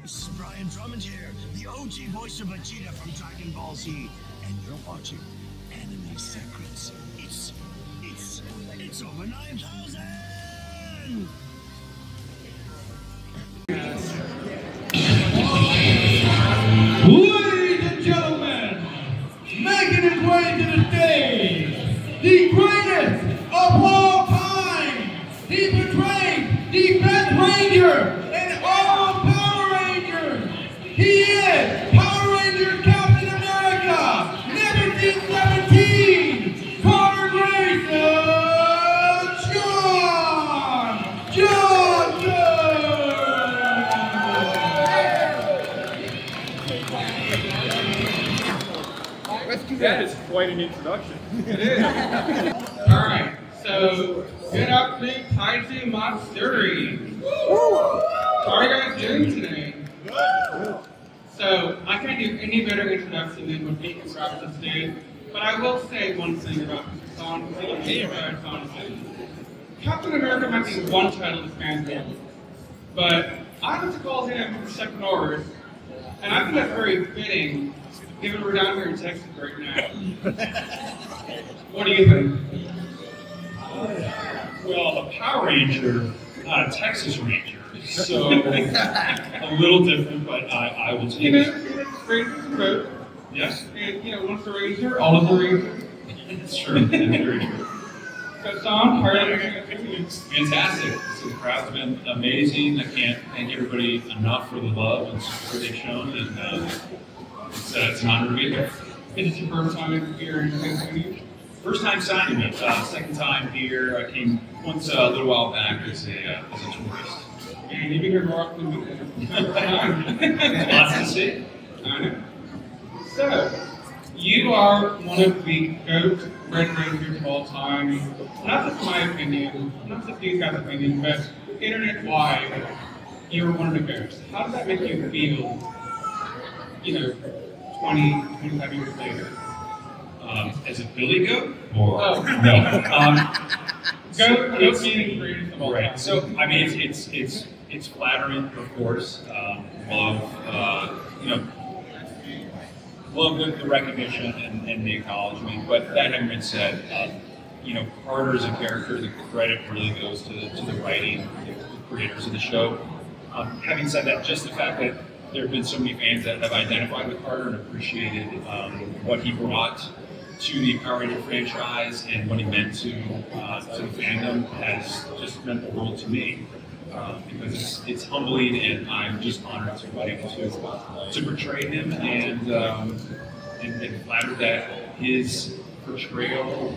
This is Brian Drummond here, the OG voice of Vegeta from Dragon Ball Z, and you're watching Anime Secrets. It's over 9,000! Ladies and gentlemen, making his way to the stage, the greatest of all time. He portrays the best Ranger in all Power Rangers. He is Power Rangers Captain America, 1717, Carter Grayson, That is quite an introduction. It is. Alright, so good afternoon, Kaiju Matsuri. How are you guys doing today? So, I can't do any better introduction than what Beacon Raptors did, but I will say one thing about this song. Captain America might be one title this man's in, but I like to call him second orders, and I think that's very fitting. Given we're down here in Texas right now. What do you think? Well, a Power Ranger, not a Texas Ranger, so a little different, but I will take it. Rangers are both. Yes. And, one's a Ranger, all is a Ranger. It's true. That's very true. So, Don, how are you? It's fantastic. So the crowd's been amazing. I can't thank everybody enough for the love and support they've shown, and it's an honor to be here. Is this your first time here in Pennsylvania? First time signing me. Second time here. I came once a little while back as a tourist. And you've been here more often than Lots to see. I know. So, you are one of the GOAT Red Rangers of all time. Not just my opinion, not just these guys' opinion, but internet-wide, you're one of the GOATs. How does that make you feel, 20, 25 years later? As a Billy Goat? Or no. Goat meaning greatest of all time. Right. So I mean, it's flattering, of course. Love the recognition and the acknowledgement. But that having been said, Carter as a character, the credit really goes to the writing, the creators of the show. Having said that, just the fact that there have been so many fans that have identified with Carter and appreciated what he brought to the Power Ranger franchise and what he meant to the fandom has just meant the world to me. Because it's humbling, and I'm just honored to be able to portray him, and flattered that his portrayal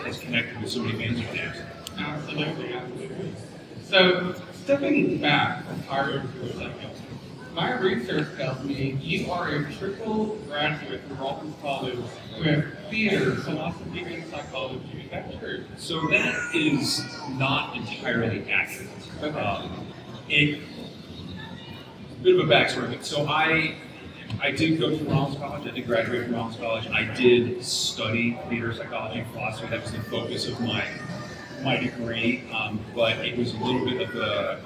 has connected with so many fans of his. Absolutely. So, stepping back from Carter for a second, my research tells me you are a triple graduate from Rolton College with theater, philosophy, and psychology. Is that true? So that is not entirely accurate. A bit of a backstory. So I did go to Rollins College. I did graduate from Rollins College. I did study theater, psychology, and philosophy. That was the focus of my degree. But it was a little bit of a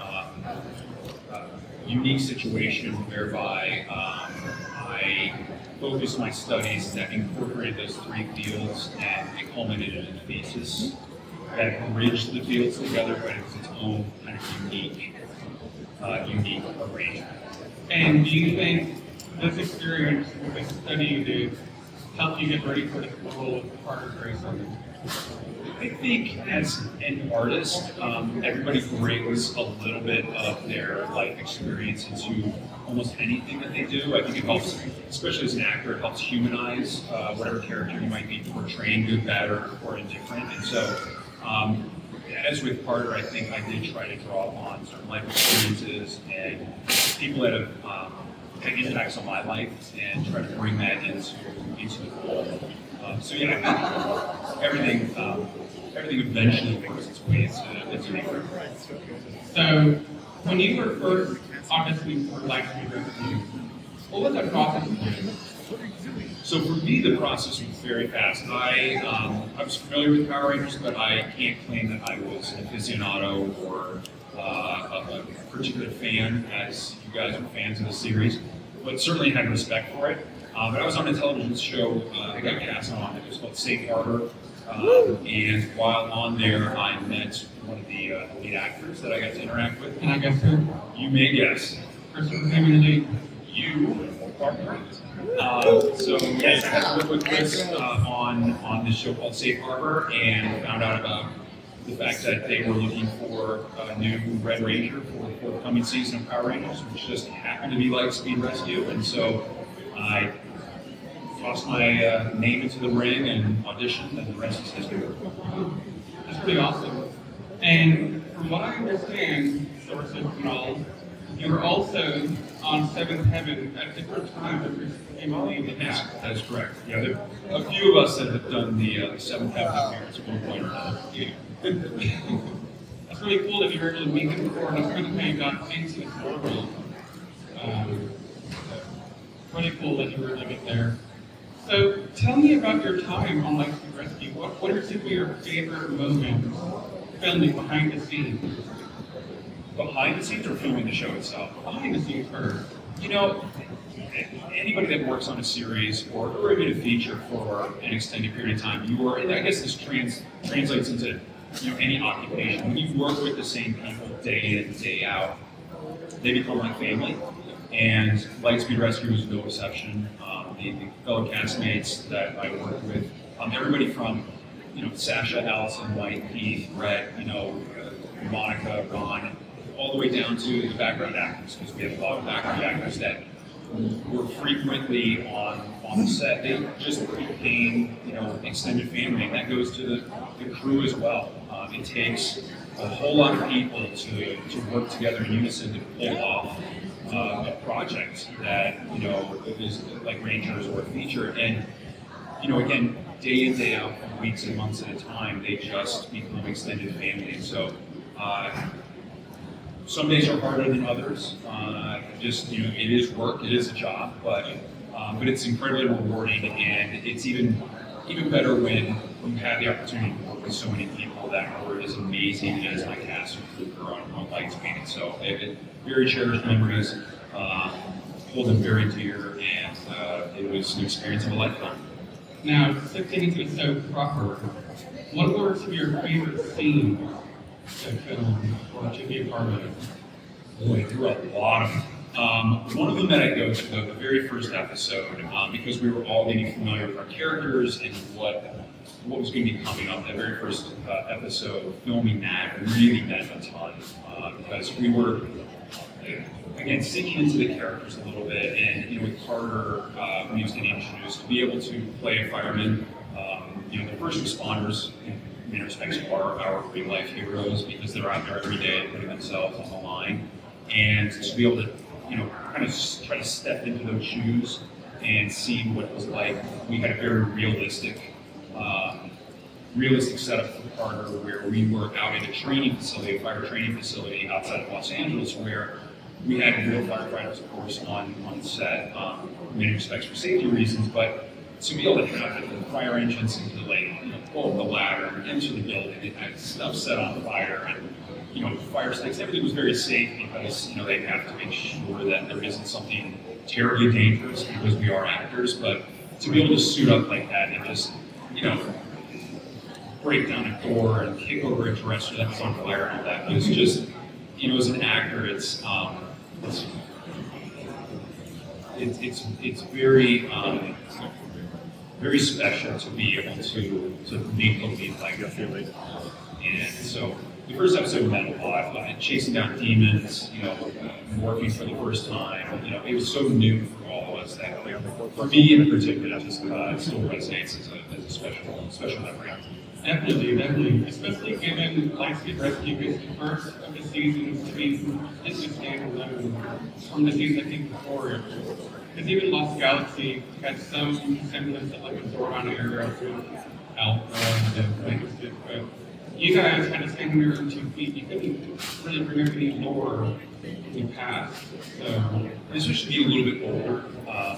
unique situation whereby I focused my studies that incorporated those three fields, and it culminated in a thesis that bridged the fields together, but it was its own kind of unique arrangement. And do you think this experience with the study you did helped you get ready for the role of Carter Grayson? I think as an artist, everybody brings a little bit of their life experience into almost anything that they do. I think it helps, especially as an actor, it helps humanize whatever character you might be portraying, good, bad, or indifferent. And so, as with Carter, I think I did try to draw on certain life experiences and people that have had impacts on my life and try to bring that into the role. So yeah, I think everything eventually makes its way into the group. So, when you were first auditioning for Lightspeed Rescue, what was that process like? So for me, the process was very fast. I was familiar with Power Rangers, but I can't claim that I was an aficionado or a particular fan, as you guys are fans of the series. But certainly had respect for it. But I was on a television show I got cast on. It was called Safe Harbor. And while on there, I met one of the lead actors that I got to interact with. And I guess who? You may guess. Person who in the lead. You, partner. So yes, I got to work with Chris on this show called Safe Harbor, and found out about the fact that they were looking for a new Red Ranger for the forthcoming season of Power Rangers, which just happened to be Lightspeed Rescue, and so I tossed my name into the ring and auditioned, and the rest is history. That's pretty awesome. And from what I understand, sources and all, you were also on Seventh Heaven at different times of your family. Yes, that is correct. Yeah, there are a few of us that have done the Seventh Heaven appearance at one point or another. Yeah. That's really cool that you were able to meet them before, and that's kind of how you got into the world. Really cool that you were able to get there. So tell me about your time on Lightspeed Rescue. What are some of your favorite moments filming behind the scenes? Behind the scenes or filming the show itself? Behind the scenes first. You know, anybody that works on a series or even a feature for an extended period of time, you are, and I guess this translates into any occupation. When you work with the same people day in and day out, they become like family. And Lightspeed Rescue was no exception. The fellow castmates that I worked with, everybody from Sasha, Allison, White, Heath, Red, Monica, Ron, all the way down to the background actors, because we have a lot of background actors that were frequently on the set. They just became extended family, and that goes to the crew as well. It takes a whole lot of people to work together in unison to pull off a project that is like Rangers or a feature, and again, day in, day out, for weeks and months at a time, they just become extended family. And so some days are harder than others. It is work, it is a job, but it's incredibly rewarding, and it's even better when you have the opportunity to work with so many people that are as amazing as my cast and crew are on Lightspeed. So very cherished memories, hold them very dear, and it was an experience of a lifetime. Now, shifting into the show proper, what were some of your favorite scenes to film or to be a part of? Boy, there were a lot of them. One of them that I go to, the very first episode, because we were all getting familiar with our characters and what was going to be coming up. That very first episode, filming that really meant a ton, because we were, again, sinking into the characters a little bit, and with Carter, when he was getting introduced, to be able to play a fireman, the first responders, in many respects, are our real life heroes, because they're out there every day putting themselves on the line, and to be able to kind of try to step into those shoes and see what it was like. We had a very realistic setup for Carter, where we were out in a training facility, a fire training facility outside of Los Angeles, where we had real firefighters, of course, on set, in many respects for safety reasons, but to be able to have the fire engines into pull up the ladder into the building, it had stuff set on fire, and fire sticks, everything was very safe, because they have to make sure that there isn't something terribly dangerous, because we are actors. But to be able to suit up like that and just break down a door and kick over a dresser that was on fire and all that, was just as an actor, it's very special to be able to make believe like that. And so the first episode meant a lot. Chasing down demons, working for the first time. It was so new for all of us that, for me in particular, just still resonates as a special memory. Definitely. Especially given Lightspeed Rescue is the first of the seasons to be standalone from the season I think before. Because even Lost Galaxy had some semblance of like a Zordon era through Alpha and Legacy. you guys had to stand on your own 2 feet. You couldn't really bring up any lore in the past. So this should be a little bit older,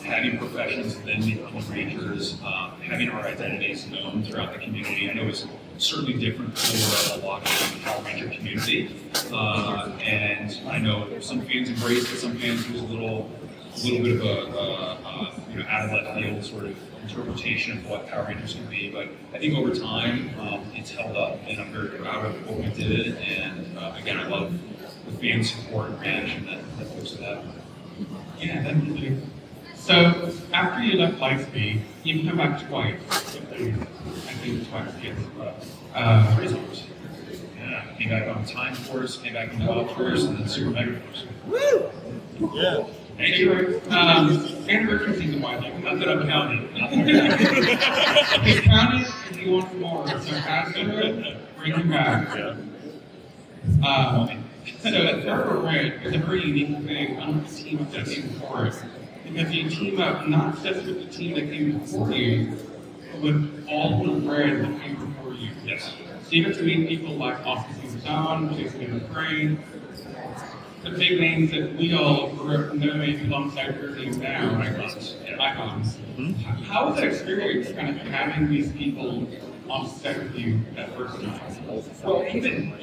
having professions then becoming Rangers, having our identities known throughout the community. I know it's certainly different for a lot of the Power Ranger community, and I know some fans embraced it, some fans was a little bit of a out of left field sort of interpretation of what Power Rangers can be. But I think over time, it's held up, and I'm very proud of what we did. And again, I love the fan support and reaction that folks have had. yeah, definitely. So after you left Lightspeed, you've come back twice. I think twice, yes. 3 times. Yeah, came back on Time Force, came back on Wild Force, and then Super Mega Force. Woo! Yeah. Thank you. Anniversary season wise, Not that I'm counting. he's counting and he wants more. So after, bring him back. So Carter Red is a very unique thing on the team that came before us. Because you team up not just with the team that came before you, but with all the Red that came before you. Yes. So you get to meet people like Austin John, Jason McCray, the big names that we all grew up knowing alongside your team now, icons. How was that experience, kind of having these people on set with you that first time? Well, even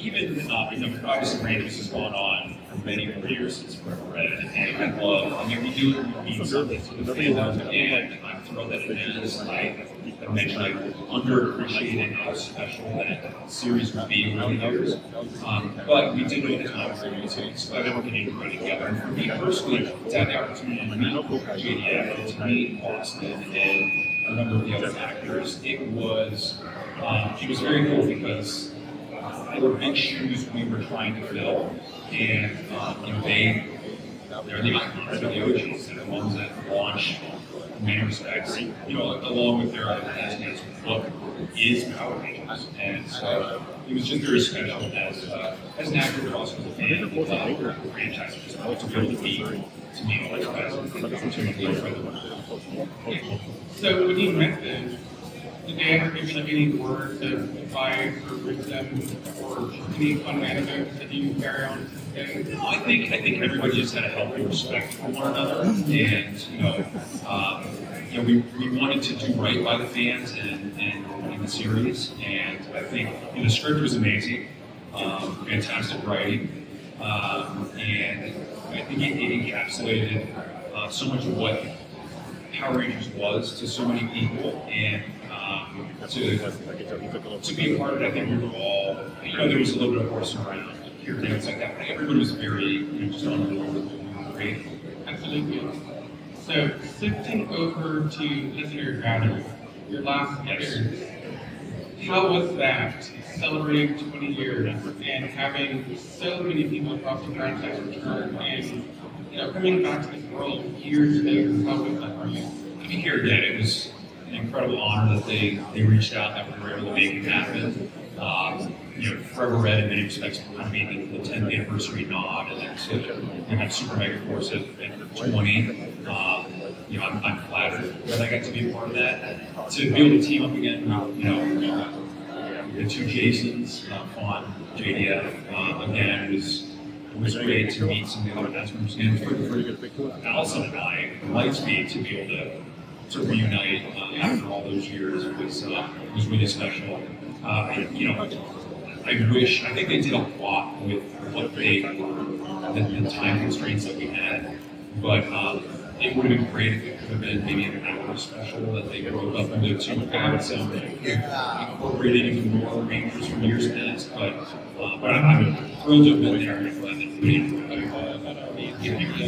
obviously Rangers has gone on for many years since Forever Red, and I love. I mean, we do mean something to the fans, and I'm thrilled that it is. I mentioned I underappreciated how special that series would be over the years, but we did know at the time we were going to expect everything to go together. And for me personally, to have the opportunity to meet JDF, to meet Austin, and a number of the other actors, it was very cool because they were big shoes we were trying to fill, and they're the icons, they're the OGs, they're the ones that launched in many respects, along with their other castmates. Book is Power Rangers, and so it was just very special as an actor, but also as a fan of the franchise, just to be able to meet all these guys and So when you met them, did they ever give you any words of advice or wisdom or any fun anecdotes that you carry on to this day? No, I think everybody just had a healthy respect for one another, and we wanted to do right by the fans in the series, and I think the script was amazing, fantastic writing, and I think it encapsulated so much of what Power Rangers was to so many people, and to be a part of it, I think we were all, there was a little bit of horsing around here, things like that, but everybody was very, just on the board, great. Absolutely. So, shifting over to Listener Gathering, your last appearance, how was that, celebrating 20 years and having so many people across the franchise return and, coming back to this world years later, how was that for you? To be here again, it was an incredible honor that they reached out, that we were able to make it happen. Forever Red in many respects kind of made the 10th anniversary nod, and then to have Super Mega Force at 20. I'm flattered that I got to be a part of that. To be able to team up again, the 2 Jasons, Fawn, JDF, again, it was great to meet some of the other cast members again. For Allison and I, Lightspeed, to be able to reunite after all those years was really special. I think they did a lot with what the time constraints that we had, but it would have been great if it could have been maybe an hour special that they broke up into 2 parts and incorporated even more Rangers from years past, but I'm thrilled to have been there and glad that we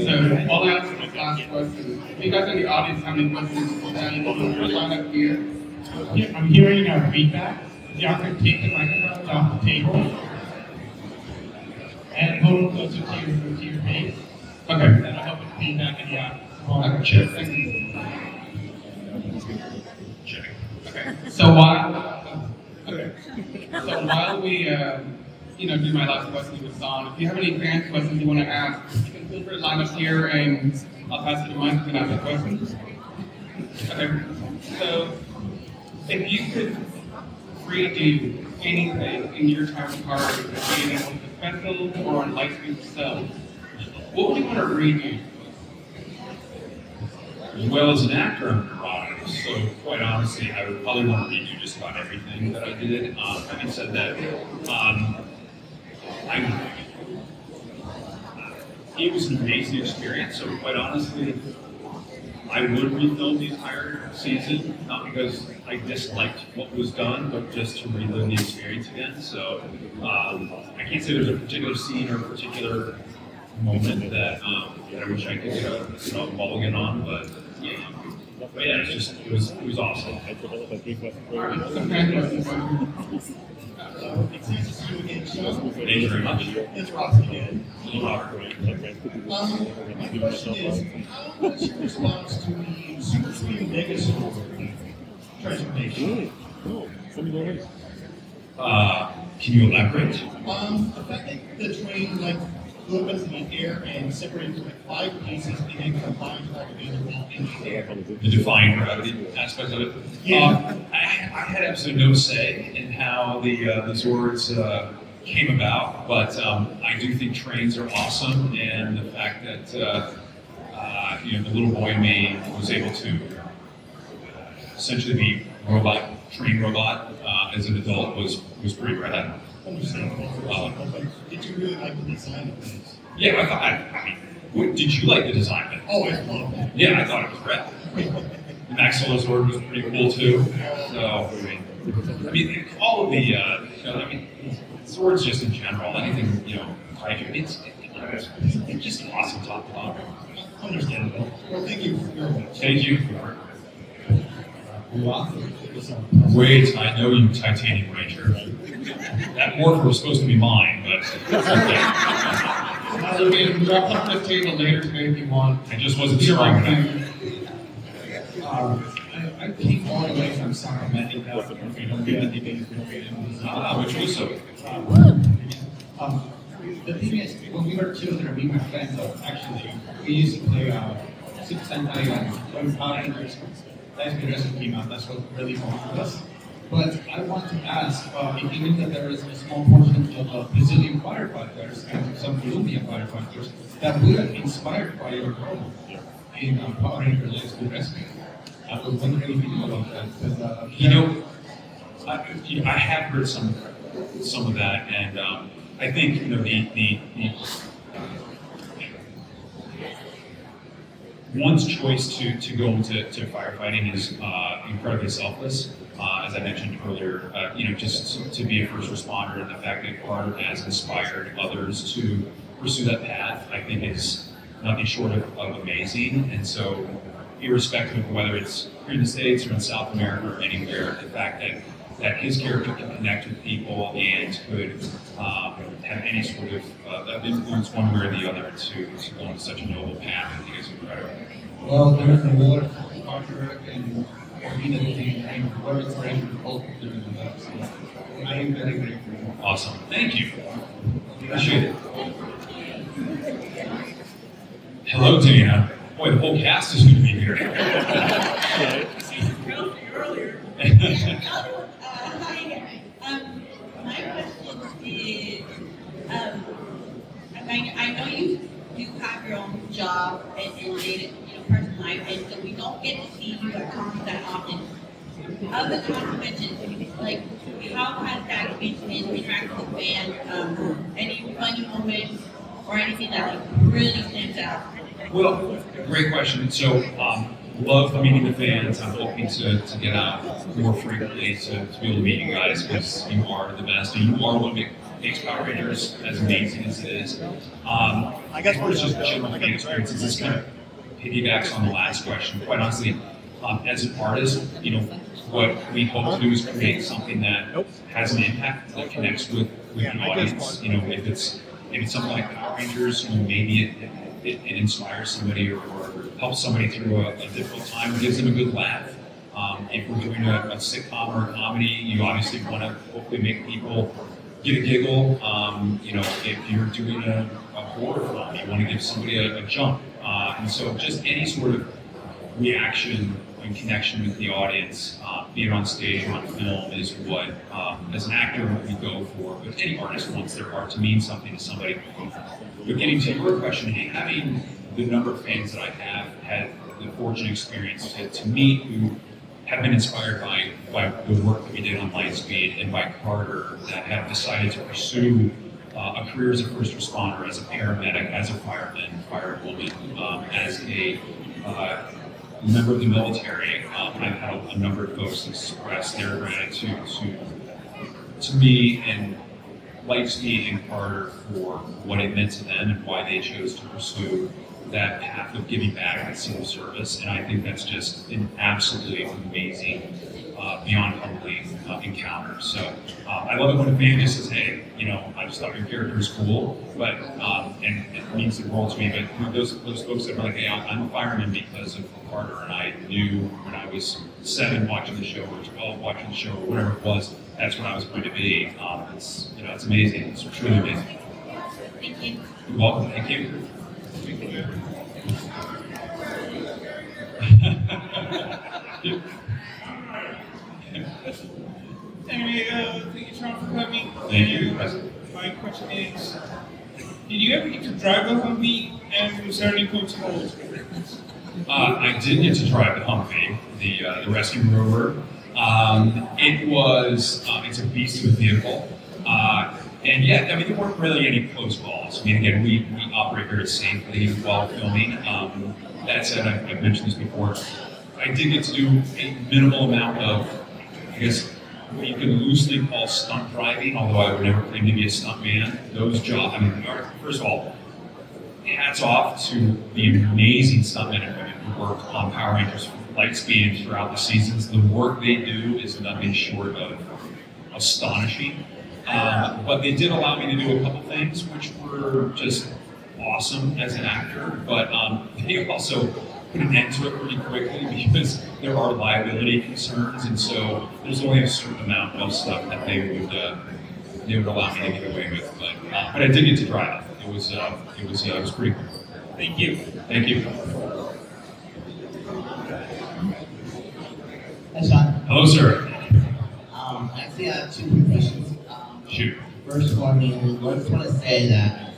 So, I'll ask this last question. If you guys in the audience have any questions, you can line up here. Yeah, I'm hearing feedback. Y'all can take the microphones off the table and hold them closer to your face. Okay. That'll help with feedback in the audience. Check. Okay. So while we do my last question with Son, if you have any fan questions you want to ask, you can feel free to line up here and I'll pass you the mic and ask the questions. Okay. So if you could redo anything in your time with Power Rangers, being it on the special or on Lightspeed itself, what would you want to redo? Well, as an actor, I'm neurotic, so quite honestly, I would probably want to redo just about everything that I did. Having said that, it was an amazing experience, so quite honestly, I would refilm the entire season, not because I disliked what was done, but just to relive the experience again. So I can't say there's a particular scene or a particular moment that I wish I could mulligan on, but yeah, it was awesome. It's nice to see you again, Sean. Thank you very much. It's Ross again. My question is, how was your response to the Super Screen Megazord transformation? Can you elaborate? The fact that the train like flew up into the air and separated into like 5 pieces and then combined all together while in the air. The defying gravity aspect of it. Yeah. I had absolutely no say in how the Zords came about, but I do think trains are awesome, and the fact that the little boy in me was able to essentially be train robot as an adult was pretty rad. Did you really like the design of this? Yeah, did you like the design of it? Oh, I love that. Yeah, I thought it was rad. Max Solo Zord was pretty cool too. So, all of the, Zords just in general, anything, Kaiju, it's just awesome top to bottom. Understandable. Well, thank you very much. Thank you. Wait, I know you, Titanium Ranger. That morpher was supposed to be mine, but I'll get drop off the table later today if you want. I just wasn't strong enough. I came all the way from Sacramento, Which was so. The thing is, when we were children, me and my friends, actually, we used to play Super Sentai when Power Rangers Lightspeed Rescue came out. That's what really bonded us. But I want to ask if you knew that there is a small portion of Brazilian firefighters and some Colombian firefighters that were inspired by your role in Power Rangers Lightspeed Rescue. I was wondering if you knew about that. I have heard some of that, and I think the one's choice to go into firefighting is incredibly selfless. As I mentioned earlier, just to be a first responder, and the fact that Carter has inspired others to pursue that path, I think is nothing short of amazing. And so, irrespective of whether it's here in the States or in South America or anywhere, the fact that his character can connect with people and could have any sort of influence one way or the other to go into such a noble path, I think is incredible. Well, there's a lot of Carter and community and what inspiration for both of them. So I am very grateful. Awesome. Thank you. Appreciate it. Hello, Dana. Boy, the whole cast is going to be here. Earlier. Hi. My question is, I know you do have your own job and dated, personal life, and so we don't get to see you at cons that often. Of the conventions, like, how has that been interacting with fans? Any funny moments or anything that really stands out? Well, great question. So, love meeting the fans. I'm hoping to get out more frequently to be able to meet you guys, because you are the best. And you are what makes Power Rangers as amazing as it is. As far as just general fan experiences, this kind of piggybacks on the last question. Quite honestly, as an artist, what we hope to do is create something that has an impact, that connects with the audience. If it's something like Power Rangers, maybe it inspires somebody or helps somebody through a difficult time, or gives them a good laugh. If we're doing a sitcom or a comedy, you obviously want to hopefully make people get a giggle. If you're doing a horror film, you want to give somebody a jump. And so just any sort of reaction, and connection with the audience, be it on stage or on film, is what, as an actor, we go for. But any artist wants their art to mean something to somebody. But getting to your question, having the number of fans that I have had the fortunate experience to meet, who have been inspired by the work that we did on Lightspeed and by Carter, that have decided to pursue a career as a first responder, as a paramedic, as a fireman, firewoman, as a member of the military. I've had a number of folks express their gratitude to me and Lightspeed and Carter for what it meant to them and why they chose to pursue that path of giving back and civil service. And I think that's just an absolutely amazing, beyond humbling encounter. So I love it when a fan just says, hey, I just thought your character is cool, but and it means the world to me. But those folks that are like, hey, I'm a fireman because of Carter, and I knew when I was 7 watching the show or 12 watching the show or whatever it was, that's what I was going to be. It's amazing. It's truly amazing. Thank you. You're welcome. Thank you. Anyway, thank you, Sean, for coming. Thank you. My question is, did you ever get to drive a Humvee, and was there any cool experience? I did get to drive the Humvee, the Rescue Rover. It's a beast of a vehicle. And yeah, there weren't really any close calls. Again, we operate very safely while filming. That said, I've mentioned this before, I did get to do a minimal amount of, I guess, what you can loosely call stunt driving, although I would never claim to be a stunt man. Those jobs, first of all, hats off to the amazing stuntmen and women who work on Power Rangers Lightspeed and throughout the seasons. The work they do is nothing short of astonishing. But they did allow me to do a couple things which were just awesome as an actor, but they also put an end to it pretty quickly because there are liability concerns, and so there's only a certain amount of stuff that they would allow me to get away with. But I did get to drive it. It was pretty cool. Thank you. Thank you. Hi, Sean. Hello, sir. Actually, I have 2 quick questions. Shoot. First one is, I just want to say that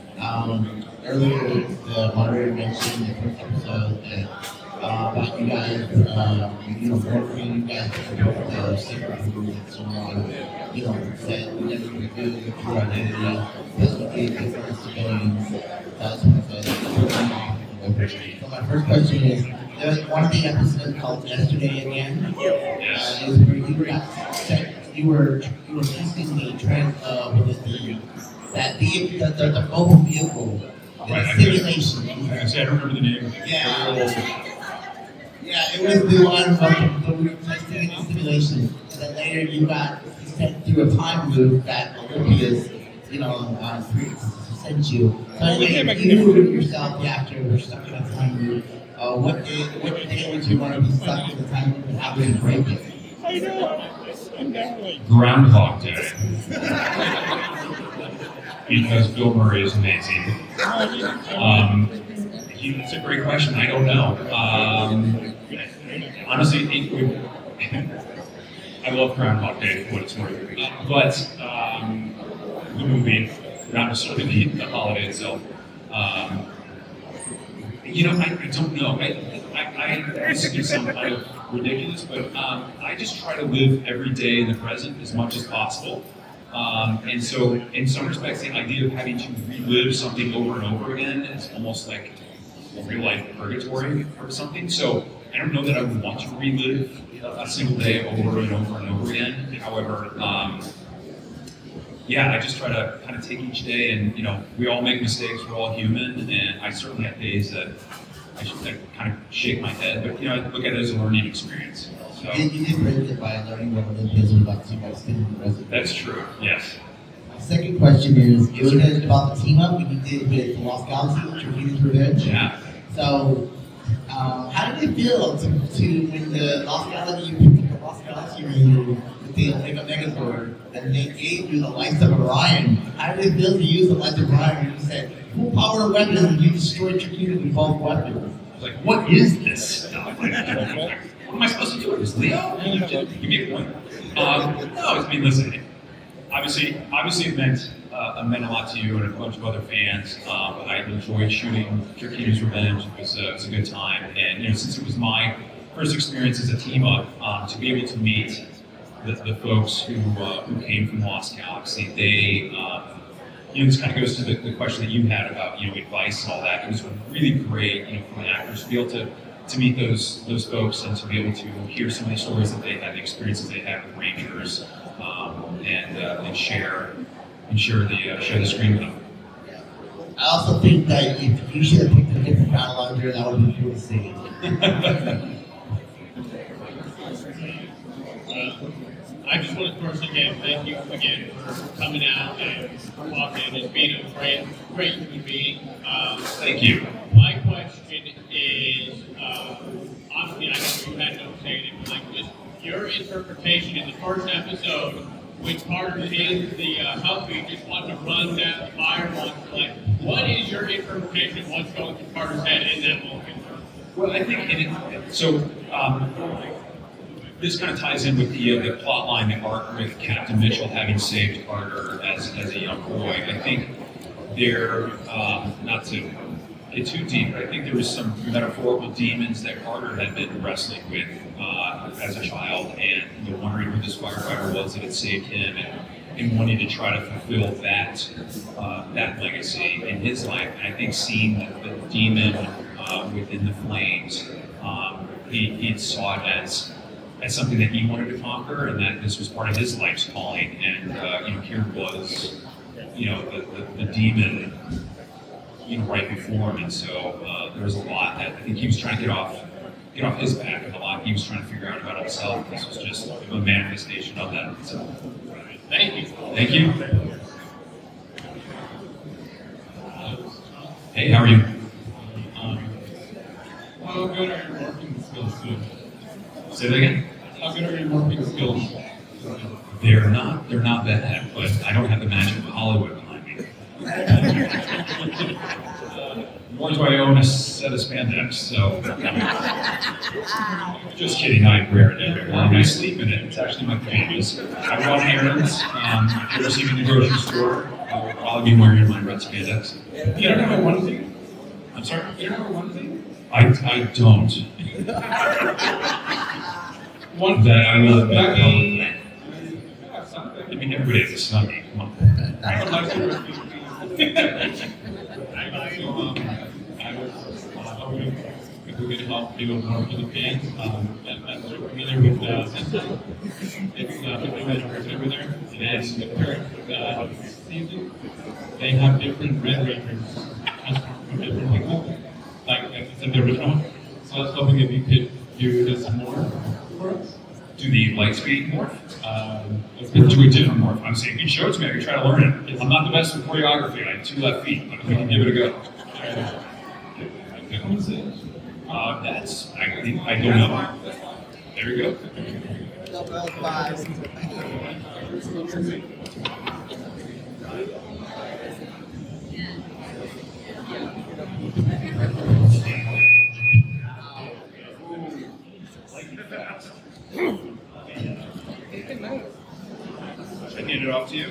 earlier the moderator mentioned in the first episode that about you guys, working, you guys both the secret group and so on, said we never revealed your true identity, that's what gave different civilians. That's what I said. So my first question is, there's one of the episodes called Yesterday Again. Yes. Is where you were testing the the mobile vehicle simulation. I don't remember the name. Yeah, it was the one but we were testing in simulation. And then later you got sent through a time loop that Olympia's, sent you. So anyway, you yourself, the actor, were stuck in a time loop. What day would you want to be stuck in the time loop and how would you break it? I know. Groundhog Day. Because Bill Murray is amazing. It's a great question. I don't know. Honestly, I love Groundhog Day for what it's worth. But the movie, not necessarily the holiday itself. I don't know. This is some kind of ridiculous, but I just try to live every day in the present as much as possible. And so, in some respects, the idea of having to relive something over and over again is almost like a real-life purgatory or something. So, I don't know that I would want to relive a single day over and over and over again. However, I just try to kind of take each day, and we all make mistakes. We're all human, and I certainly have days that I kind of shake my head, but I look at it as a learning experience. So you did break it by learning what Olympians are about to by staying in the reservoir. That's true. Yes. My second question is, it was about the team up when you did with the Lost Galaxy, Tragedia's Revenge. Yeah. So, how did it feel to when the Lost Galaxy, you picked up the Lost Galaxy Ranger with the Omega Megazord, and they gave you the Lights of Orion? How did it feel to use the Lights of Orion when you said, full power weapons, and you destroyed Tragedia's with both weapons? Like, what is this stuff? what am I supposed to do with this, Leo? Give me a point. No, I mean, listen, obviously it meant a lot to you and a bunch of other fans. I enjoyed shooting Kirkinu's Revenge. It was a good time, and since it was my first experience as a team up, to be able to meet the folks who came from Lost Galaxy, they this kind of goes to the question that you had about advice and all that. It was really great, from an actor's field to meet those folks and to be able to hear some of the stories that they had, the experiences they had with Rangers, and share the screen with them. I also think that if you should have picked a different dialogue there, that would be cool to see. I just want to first again thank you again for coming out and walking and being a great human being. Thank you. My question is, honestly, I know you had no say in it, but like just your interpretation in the first episode when Carter is the Huffy just wanted to run down the fire once. Like, what is your interpretation of what's going through Carter's head in that moment? Well, I think this kind of ties in with the plot line, the arc with Captain Mitchell having saved Carter as a young boy. I think there, not to get too deep, but I think there was some metaphorical demons that Carter had been wrestling with as a child, and wondering who this firefighter was that had saved him, and wanting to try to fulfill that legacy in his life. And I think seeing the demon within the flames, he saw it as something that he wanted to conquer, and that this was part of his life's calling. And here was, the demon, right before him. And so there was a lot that I think he was trying to get off his back, and a lot he was trying to figure out about himself. This was just a manifestation of that. So, thank you. Thank you. Hey, how are you? How good are your working skills? Say that again? How good are your working skills? They're not bad, but I don't have the magic of Hollywood behind me. Nor do I own a set of spandex, so. Just kidding, I wear it everywhere. I sleep in it. It's actually my pajamas. I run errands. If you ever see me in the grocery store, I'll probably be wearing my red spandex. You don't have a onesie? I'm sorry? You don't have a onesie? I don't. One that I will snuggie. I mean, everybody has a snuggie. Come on. I would like to hoping if we could help people more for the fans. I'm familiar with it's something that works over there. And the current season, they have different Red Rangers from different people, like it's in the original. So I was hoping if you could do this more for us. Do the Lightspeed morph? Or do a different morph? I'm saying, you can show it to me, I can try to learn it. I'm not the best with choreography, I have 2 left feet, but we can give it a go. I don't know. There you go. Should I hand it off to you?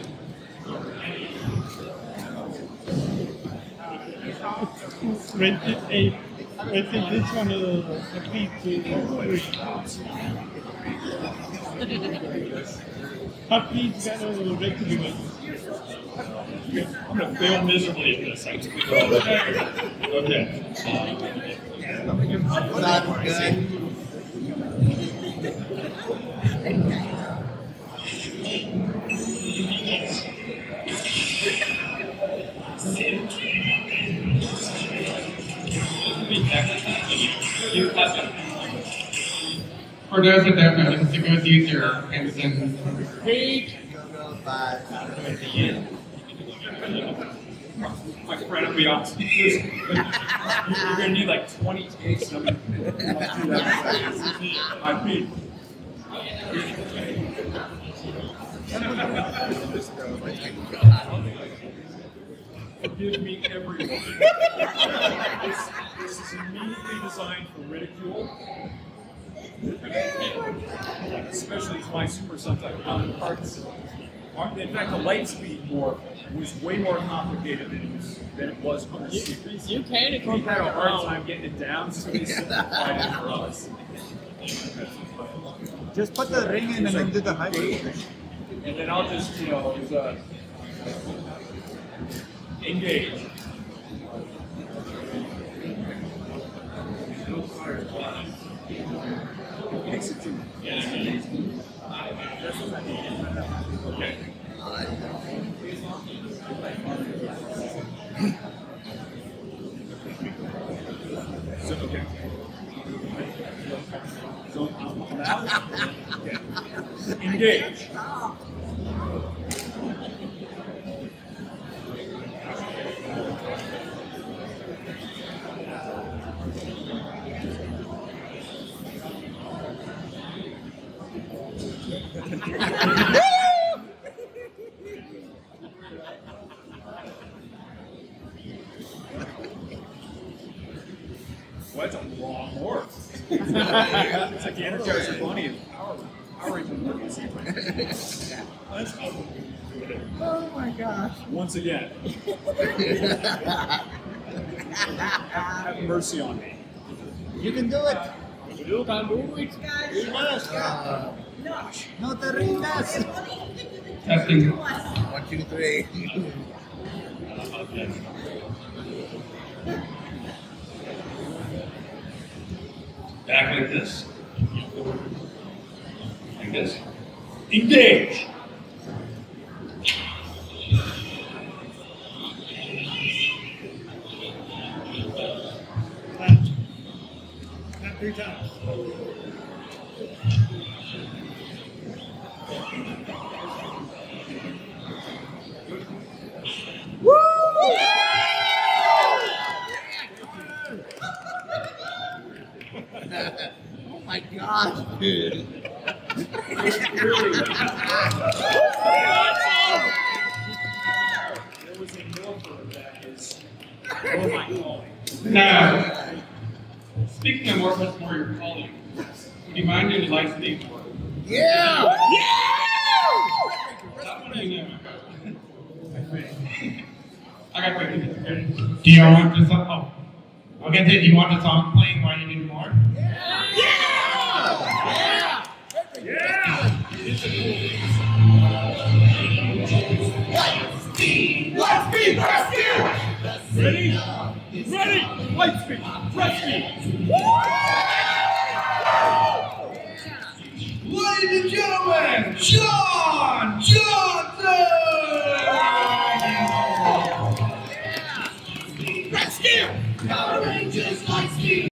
I think this one is a beat Happy's kind of regular. I'm going to fail miserably at this. Okay. Not good. For those that don't know, this goes easier and then page. My friend will be awesome. You're going to need like 20 takes. I mean, forgive me, everyone. This is immediately designed for ridicule. Especially my Super Sentai counterparts. In fact, the Lightspeed morph was way more complicated than it was on the series. You can if We you had a hard time getting it down, so they simplified it for us. Just put the ring in and then do the hybrid. And then I'll just, engage. Okay. So, okay. So, now, okay. Engage. Well, that's a long morph. It's like the Energizer Bunny of Power Rangers. Oh my gosh. Once again. Have mercy on me. You can do it. You can do it. No te rindas. Testing. 1, 2, 3. Back like this. Like this. Engage! Not 3 times. Oh my gosh, dude. There was a morpher that is. Oh my god. Now, speaking of more, what's more your calling? Would you mind doing Lightspeed work? Yeah! That one I know. I got quick. Do you want the song? Oh, okay. Do you want the song playing while you do more? Lightspeed Rescue! Ready? Ready! Lightspeed Rescue! Ladies and gentlemen, John Johnson! Rescue! Power Rangers Lightspeed!